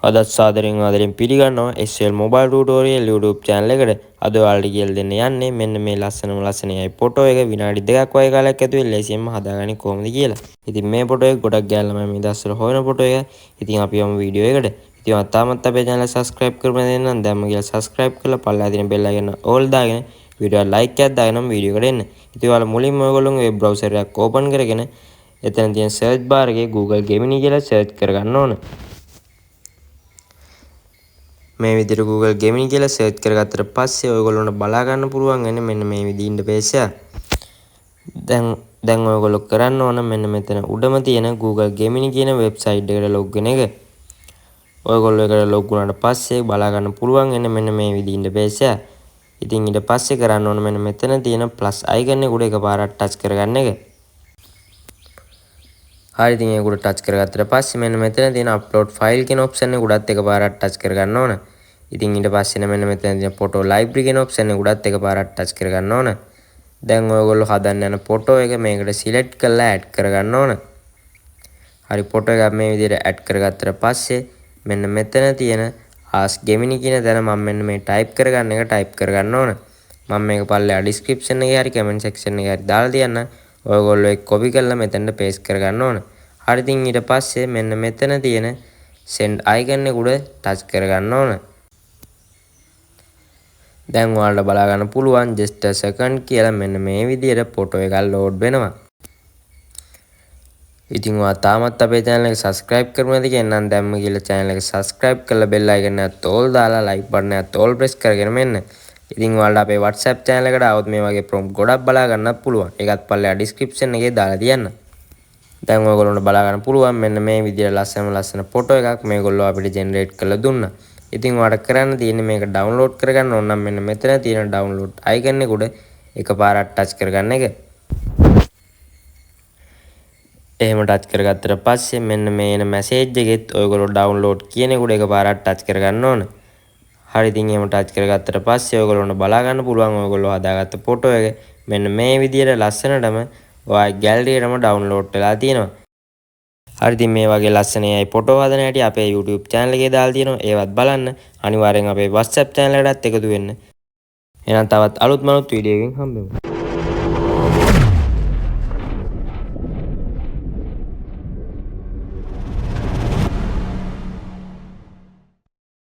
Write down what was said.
අදත් සාදරයෙන් පිළිගන්නවා SL Mobile Tutorial YouTube channel එකට. අද ඔයාලට කියලා දෙන්න යන්නේ මෙන්න මේ ලස්සනයි ෆොටෝ එක විනාඩි 2ක් වගේ කාලයක් ඇතුළේ ලේසියෙන්ම හදාගන්නේ කොහොමද කියලා. ඉතින් මේ ෆොටෝ එක ගොඩක් ගෑල්ලා මම මේ දවස්වල හොයන ෆොටෝ එක. ඉතින් අපි යමු වීඩියෝ එකට. ඉතින් ඔයාලා තාමත් අපේ channel එක subscribe කරගෙන නැත්නම් දැම්ම කියලා subscribe කරලා පල්ලා තියෙන bell icon all දාගෙන වීඩියෝ like එකක් දාගෙන වීඩියෝ එකට එන්න. ඉතින් ඔයාලා මුලින්ම ඔයගොල්ලෝගේ web browser එකක් open කරගෙන එතන තියෙන search bar එකේ Google Gemini කියලා search කරගන්න ඕන. මේ විදිහට Google Gemini කියලා සර්ච් කරගත්තට පස්සේ ඔයගොල්ලන්ට බලා ගන්න පුළුවන් වෙන්නේ මෙන්න මේ විදිහින් ඉන්ටර්ෆේස් එක. දැන් ඔයගොල්ලෝ කරන්න ඕන මෙන්න මෙතන උඩම තියෙන Google Gemini කියන වෙබ්සයිට් එකට ලොග් වෙන එක. ඔයගොල්ලෝ එකට ලොග් වුණාට පස්සේ බලා ගන්න පුළුවන් වෙන්නේ මෙන්න මේ විදිහින් ඉන්ටර්ෆේස් එක. ඉතින් ඊට පස්සේ කරන්න ඕන මෙන්න මෙතන තියෙන ප්ලස් අයිකන් එක උඩ එකපාරක් ටච් කරගන්න එක. හරි ඉතින් ඒක උඩ ටච් කරගත්තට පස්සේ මෙන්න මෙතන තියෙන අප්ලෝඩ් ෆයිල් කියන ඔප්ෂන් එක උඩත් එකපාරක් ටච් කරගන්න ඕන. ඉතින් ඊට පස්සේ මෙන්න මෙතන තියෙන ෆොටෝ ලයිබ්‍රරි කියන ඔප්ෂන් එක උඩත් එකපාරක් ටච් කරගන්න ඕන. දැන් ඔයගොල්ලෝ හදන්න යන ෆොටෝ එක මේකට සිලෙක්ට් කරලා ඇඩ් කරගන්න ඕන. හරි ෆොටෝ එක මේ විදිහට ඇඩ් කරගත්තට පස්සේ මෙන්න මෙතන තියෙන Ask Gemini කියන තැන මම මෙන්න මේ ටයිප් කරගන්න එක ටයිප් කරගන්න ඕන. මම මේක පල්ලෙහා description එකේ හරි comment section එකේ හරි දාලා තියන්න. ඔයගොල්ලෝ ඒක copy කරලා මෙතනට paste කරගන්න ඕන. හරි ඉතින් ඊට පස්සේ මෙන්න මෙතන තියෙන send icon එක උඩ touch කරගන්න ඕන. දැන් ඔයාලට බලා ගන්න පුළුවන් just a second කියලා මෙන්න මේ විදිහට ෆොටෝ එකක් load වෙනවා. ඉතින් ඔයා තාමත් අපේ channel එක subscribe කරමු නැති කෙනා දැම්ම කියලා channel එක subscribe කරලා bell icon එකත් all දාලා like button එකත් all press කරගෙන මෙන්න. ඉතින් ඔයාලට අපේ WhatsApp channel එකට આવොත් මේ වගේ prompt ගොඩක් බලා ගන්නත් පුළුවන්. ඒකත් පල්ලෙහා description එකේ දාලා තියන්න. දැන් ඔයගොල්ලන්ට බලා ගන්න පුළුවන් මෙන්න මේ විදිහට ලස්සන ෆොටෝ එකක් මේගොල්ලෝ අපිට ජෙනරේට් කරලා දුන්නා. ඉතින් ඔයාලට කරන්න තියෙන්නේ මේක ඩවුන්ලෝඩ් කරගන්න ඕන නම් මෙන්න මෙතන තියෙන ඩවුන්ලෝඩ් අයිකන් එක උඩ එකපාරක් ටච් කරගන්න එක. එහෙම ටච් කරගත්තට පස්සේ මෙන්න මේ එන මැසේජ් එකෙත් ඔයගොල්ලෝ ඩවුන්ලෝඩ් කියන එක උඩ එකපාරක් ටච් කරගන්න ඕන. හරි ඉතින් එහෙම ටච් කරගත්තට පස්සේ ඔයගොල්ලන්ට බලා ගන්න පුළුවන් ඔයගොල්ලෝ හදාගත්ත ෆොටෝ එක මෙන්න මේ විදිහට ලස්සනටම ඔයාගේ ගැලරි එකටම ඩවුන්ලෝඩ් වෙලා තියෙනවා. හරි ඉතින් මේ වගේ ලස්සනයි ෆොටෝ හදන හැටි අපේ YouTube channel එකේ දාලා තියෙනවා. ඒවත් බලන්න. අනිවාර්යෙන් අපේ WhatsApp channel එකටත් එකතු වෙන්න. එහෙනම් තවත් අලුත් වීඩියෝ එකකින් හම්බෙමු.